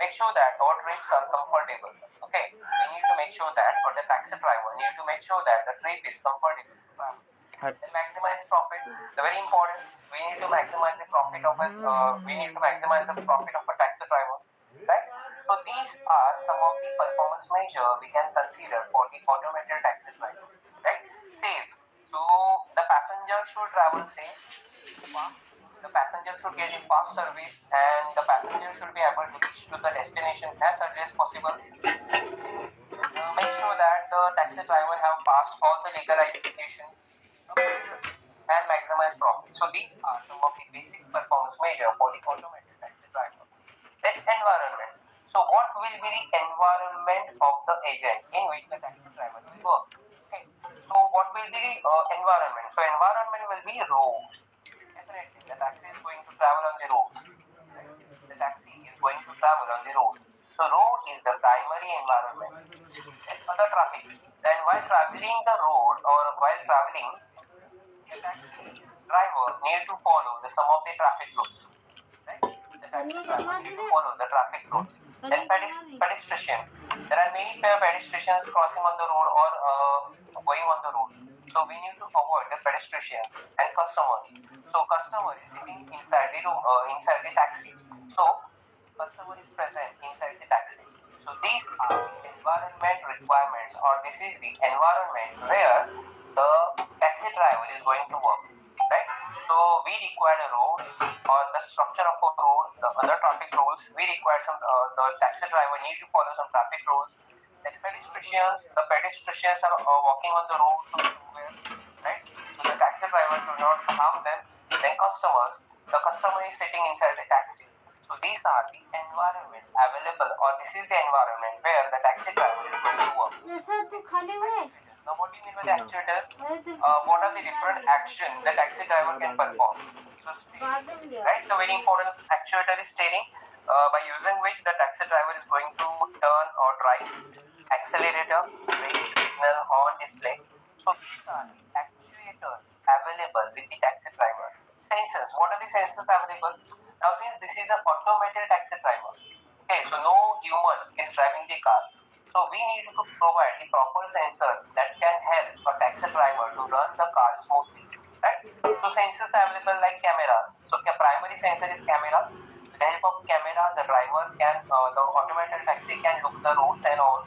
make sure that our trips are comfortable. Okay, we need to make sure that, or the taxi driver need to make sure that the trip is comfortable to travel. Then maximize profit. The very important. We need to maximize the profit of a. We need to maximize the profit of a taxi driver, right? So these are some of the performance measure we can consider for the automated taxi driver, right? Safe. So the passenger should travel safe. Fast. The passenger should get a fast service, and the passenger should be able to reach to the destination as early as possible. Make sure that the taxi driver have passed all the legal identifications and maximize profit. So these are some of the basic performance measure for the automated taxi driver. Then environment. So what will be the environment of the agent in which the taxi driver will work? Okay. So what will be the environment? So environment will be roads. Definitely, the taxi is going to travel on the roads. Right? The taxi is going to travel on the road. So road is the primary environment. Then other traffic. Then while traveling the road or while traveling, the taxi driver need to follow the some of the traffic rules. Right? The taxi driver need to follow the traffic rules. Then pedestrians. There are many pedestrians crossing on the road or going on the road. So we need to avoid the pedestrians and customers. So customer is sitting inside the room, inside the taxi. So customer is present inside the taxi. So these are the environment requirements, or this is the environment where the taxi driver is going to work, right? So we require the roads or the structure of a road, the other traffic rules. We require some. The taxi driver need to follow some traffic rules. Then the pedestrians are walking on the road from somewhere, right? So the taxi driver should not harm them. Then customers, the customer is sitting inside the taxi. So these are the environment available, or this is the environment where the taxi driver is going to work. Now, what do you mean by the actuators? What are the different actions the taxi driver can perform? So, steering, right? The very important actuator is steering, by using which the taxi driver is going to turn or drive. Accelerator, brake, signal, horn, display. So these are the actuators available with the taxi driver. Sensors. What are the sensors available? Now, since this is an automated taxi driver, okay, so no human is driving the car. So we need to provide the proper sensor that can help a taxi driver to run the car smoothly, right? So sensors available like cameras. So the primary sensor is camera. With the help of camera, the driver can, the automated taxi can look the roads and all.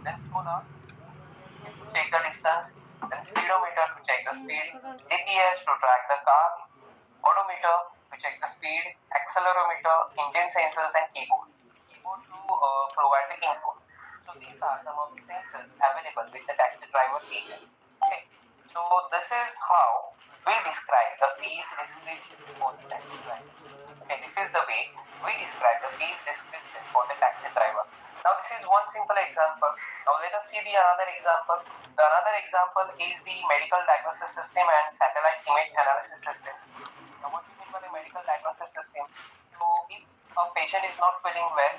Then sonar to check the distance. Then speedometer to check the speed. GPS to track the car. Odometer to check the speed. Accelerometer, engine sensors, and keyboard. Keyboard to provide the input. So these are some of the sensors available with the taxi driver agent. Okay. So this is how we describe the piece description for the taxi driver. Okay, this is the way we describe the piece description for the taxi driver. Now this is one simple example. Now let us see the another example. The another example is the medical diagnosis system and satellite image analysis system. Now what do you mean by the medical diagnosis system? So if a patient is not feeling well,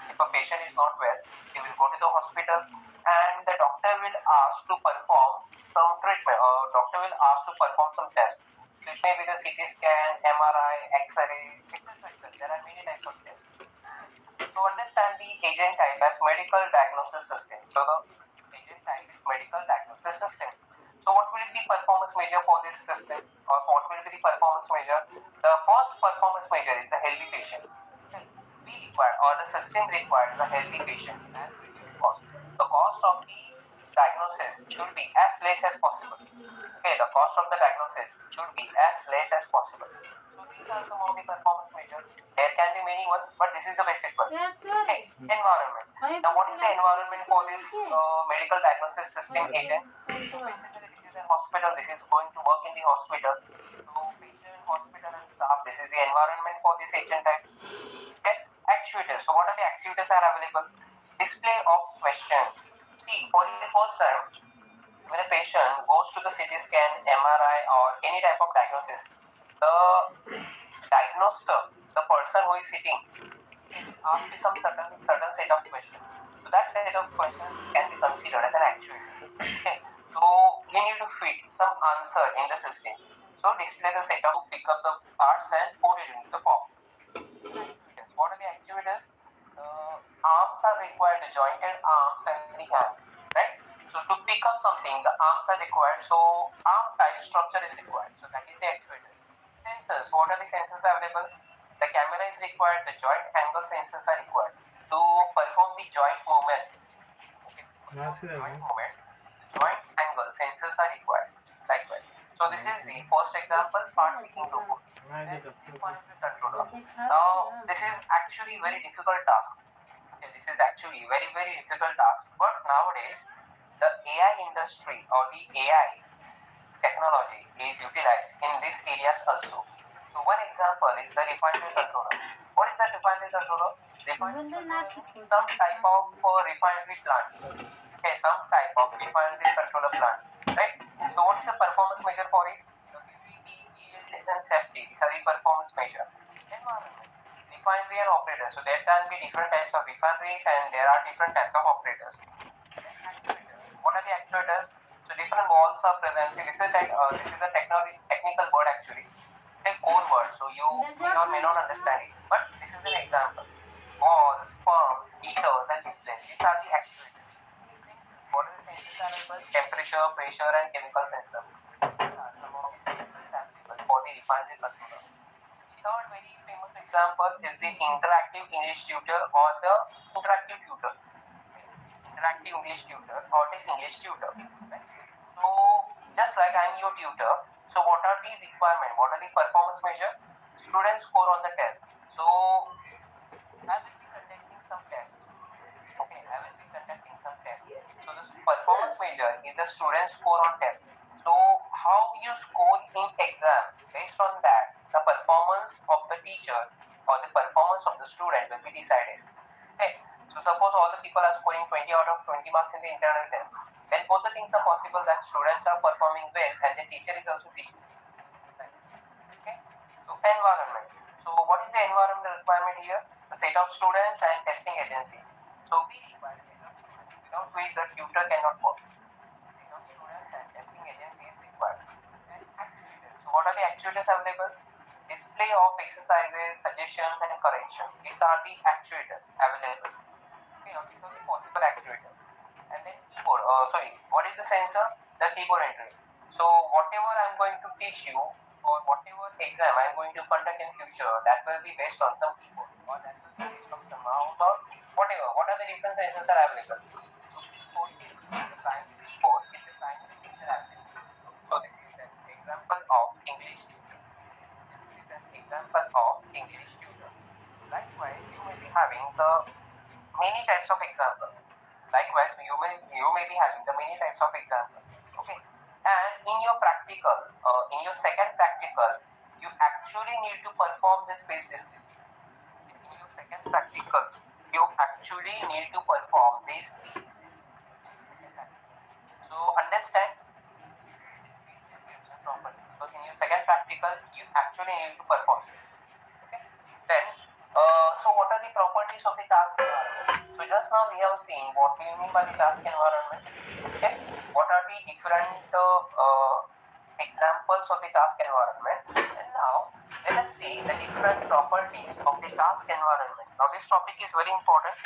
if a patient is not well, he will go to the hospital and the doctor will ask to perform some treatment, or doctor will ask to perform some tests. So it may be the CT scan, MRI, X-ray, etc. There are many types of tests. So understand the agent type as medical diagnosis system. So the agent type is medical diagnosis system. So what will be the performance measure for this system, or what will be the performance measure? The first performance measure is the healthy patient. We require, or the system requires a healthy patient and reduce cost. The cost of the diagnosis should be as less as possible. Okay, the cost of the diagnosis should be as less as possible. So these are some of the performance measures. There can be many ones, but this is the basic one. Okay, environment. Now, what is the environment for this medical diagnosis system agent? So basically, this is a hospital. This is going to work in the hospital. So patient, hospital, and staff. This is the environment for this agent type. Okay, actuators. So what are the actuators are available? Display of questions. See, for the first time, when a patient goes to the CT scan, MRI, or any type of diagnosis, the diagnoster, the person who is sitting, he will ask you some certain set of questions. So that set of questions can be considered as an actuator. Okay. So you need to fit some answer in the system. So display the setup to pick up the parts and put it into the box. What are the actuators? arms are required, the jointed arms and the hand, right? So to pick up something, the arms are required. So arm type structure is required. So that is the actuators. Sensors. What are the sensors available? The camera is required. The joint angle sensors are required to perform the joint movement. Okay, joint movement. The joint angle sensors are required. Likewise. So this is the first example, part picking robot. Controller. Now this is actually very difficult task. Okay, this is actually very difficult task. But nowadays, the AI industry or the AI technology is utilized in these areas also. So one example is the refinery controller. What is the refinery controller? Refinery controller is some type of refinery plant. Okay, some type of refinery controller plant. Right? So what is the performance measure for it? The purity, yield, and safety. These are the performance measure. Environment. Refinery and operators. So there can be different types of refineries and there are different types of operators. Then actuators. What are the actuators? So different walls are present. See, this is a technical word actually. A core word. So you may not understand it, but this is an example. Walls, pumps, heaters, and displays. These are the actuators. Sensors. What are the sensors available? Temperature, pressure, and chemical sensor. These are some of the sensors available for the refinery controller. Third very famous example is the interactive English tutor or the interactive tutor. Interactive English tutor or the English tutor. Right? So just like I'm your tutor, so what are the requirements? What are the performance measure? Student score on the test. So I will be conducting some tests. Okay, I will be conducting some tests. So this performance measure is the student score on test. So how you score in exam, based on that, the performance of the teacher or the performance of the student will be decided. Okay, so suppose all the people are scoring 20 out of 20 marks in the internal test. Then both the things are possible, that students are performing well and the teacher is also teaching. Okay, so environment. So what is the environment requirement here? The set of students and testing agency. So we require set of students, without which the tutor cannot work. Set of students and testing agency is required. And actuators. So what are the actuators available? Display of exercises, suggestions, and correction. These are the actuators available. Okay, now these are the possible actuators. And then keyboard. What is the sensor? The keyboard entry. So whatever I'm going to teach you, or whatever exam I'm going to conduct in future, that will be based on some keyboard, or that will be based on some mouse, or whatever. What are the different sensors are available? So keyboard is the primary keyboard is the primary sensor available. So this is an example of English tutor. This is an example of English tutor. So likewise, you may be having the many types of example. Likewise, you may be having the many types of example. Okay, and in your practical, in your second practical, you actually need to perform this phase description. In your second practical, you actually need to perform this phase description. So understand this phase description properly, because in your second practical, you actually need to perform this. Okay, then. So what are the properties of the task environment? So just now we have seen what we mean by the task environment. Okay, what are the different examples of the task environment? And now let us see the different properties of the task environment. Now this topic is very important.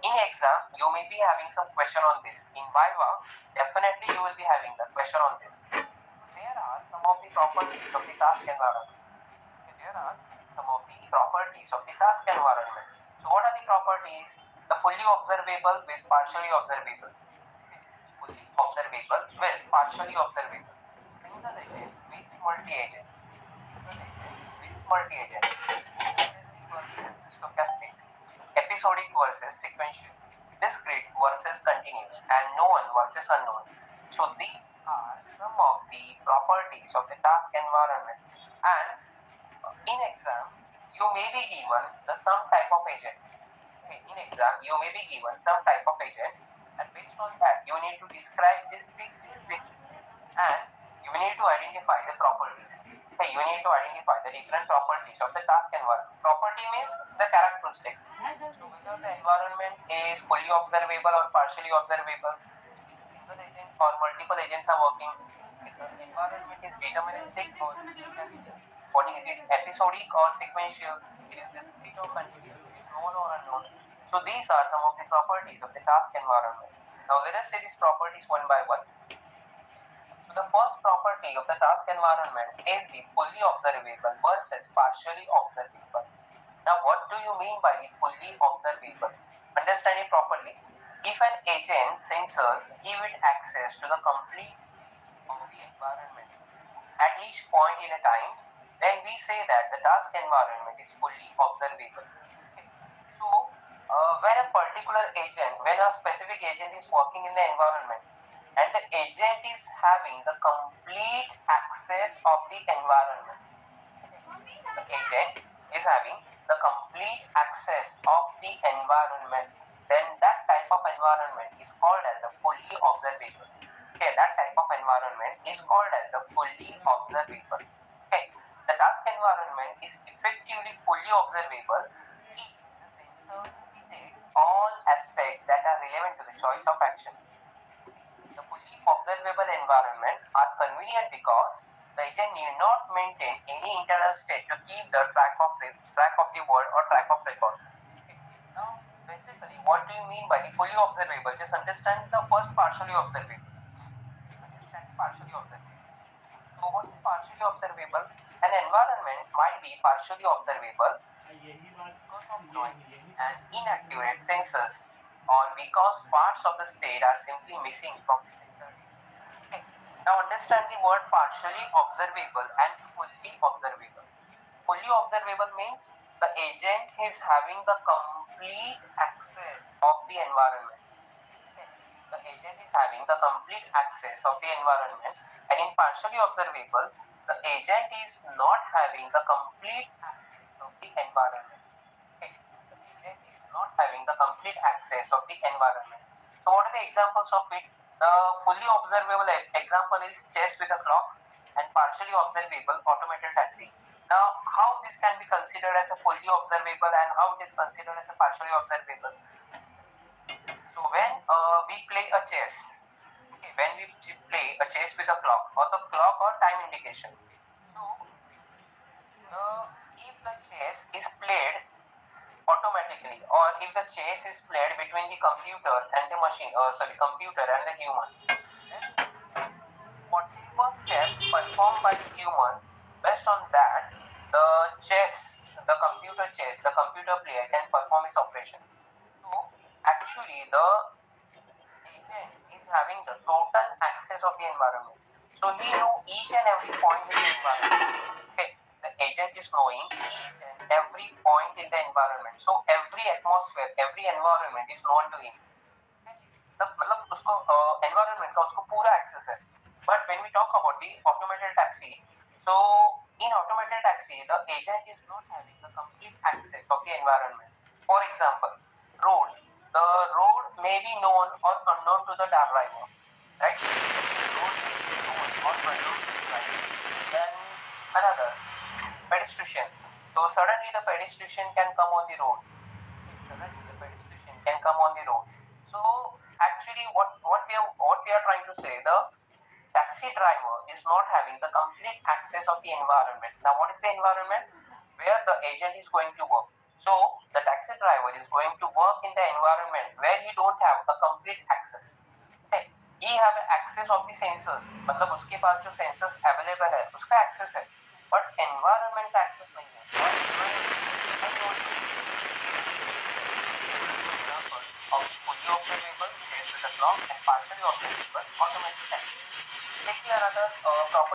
In exam, you may be having some question on this. In Viva, definitely you will be having the question on this. There are some of the properties of the task environment. There are some of the properties of the task environment. So what are the properties? The fully observable with partially observable. Fully observable with partially observable. Single agent with multi-agent. Single agent with multi-agent. Statistic versus stochastic. Episodic versus sequential. Discrete versus continuous. And known versus unknown. So these are some of the properties of the task environment. And in exam, you may be given some type of agent. Okay, in exam, you may be given some type of agent, and based on that, you need to describe this description, and you need to identify the properties. Okay, you need to identify the different properties of the task environment. Property means the characteristics. So whether the environment is fully observable or partially observable, if a single agent or multiple agents are working, if the environment is deterministic or stochastic. What is this, episodic or sequential? It is discrete or continuous? It is known or unknown? So these are some of the properties of the task environment. Now let us see these properties one by one. So the first property of the task environment is the fully observable versus partially observable. Now what do you mean by the fully observable? Understand it properly. If an agent sensors give it access to the complete state of the environment at each point in a time, then we say that the task environment is fully observable. Okay. So when a particular agent, when a specific agent is working in the environment and the agent is having the complete access of the environment, the agent is having the complete access of the environment, then that type of environment is called as the fully observable. Okay, that type of environment is called as the fully observable. Okay, the task environment is effectively fully observable if the sensors detect all aspects that are relevant to the choice of action. The fully observable environment are convenient because the agent need not maintain any internal state to keep the track of the word or track of record. Okay. Now, basically, what do you mean by the fully observable? Just understand the first partially observable. Understand the partially observable. So, what is partially observable? An environment might be partially observable because of noisy and inaccurate sensors, or because parts of the state are simply missing from the sensor. Okay. Now understand the word partially observable and fully observable. Fully observable means the agent is having the complete access of the environment. Okay. The agent is having the complete access of the environment, and in partially observable, the agent is not having the complete access of the environment. Okay. The agent is not having the complete access of the environment. So what are the examples of it? The fully observable example is chess with a clock and partially observable automated taxi. Now, how this can be considered as a fully observable and how it is considered as a partially observable? So when we play a chess, okay, when we play a chess with a clock or the clock or time indication. So if the chess is played automatically, or if the chess is played between the computer and the machine, computer and the human, then whatever step performed by the human, based on that, the computer chess, the computer player can perform its operation. So actually, the agent is having the total access of the environment. So he know each and every point in the environment. Okay, the agent is knowing each and every point in the environment. So every atmosphere, every environment is known to him. Okay? मतलब उसको environment का उसको पूरा access है. But when we talk about the automated taxi, so in automated taxi, the agent is not having the complete access of the environment. For example, road. The road may be known or unknown to the driver, right? The road may be known or unknown to the driver. Then another, pedestrian. So suddenly the pedestrian can come on the road. Suddenly the pedestrian can come on the road. So actually, what we are trying to say, the taxi driver is not having the complete access of the environment. Now, what is the environment? Where the agent is going to work. So the taxi driver is going to work in the environment where he don't have a complete access. Okay. He have access of the sensors. मतलब उसके पास जो sensors available है, उसका access है. But environment access नहीं है. Of fully observable, chess with a clock, and partially observable, automatic taxi.